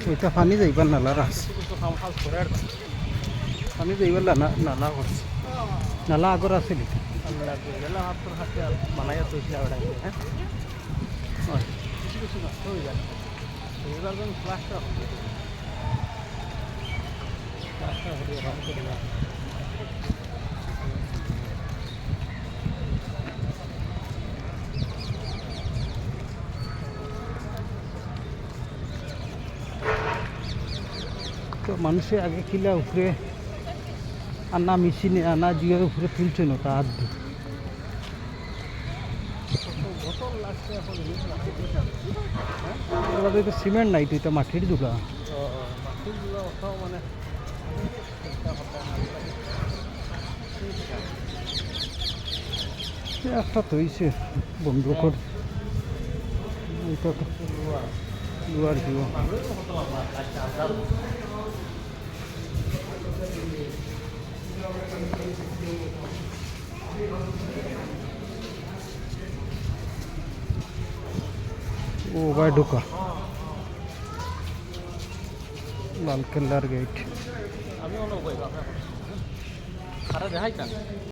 ওইটা পানি যাইবার নালা রাখছে, পানি যাইবার নালা করছে, নালা আগর আছে বানাইয়া তৈরি হ্যাঁ কিছু কিছু নষ্ট হয়ে যায় এবার যখন প্লাস্টার হবে প্লাস্টার হবে রং করে না তো মানুষে আগে কিলা উপরে আনা মেশিনে আনা দিয়ে উপরে তুলছে না তা হাত দিয়ে বোতল লাগছে এখন ওগুলো তো সিমেন্ট নাই তো এটা মাটির দুলা মাটিগুলো ওঠাও মানে একটা তো হয়েছে বন্ধ কর ওইটা তো লোয়ার দিব ও ভাই ঢোকা লাল কেল্লার গেট আমি অনেক দেখাইতাম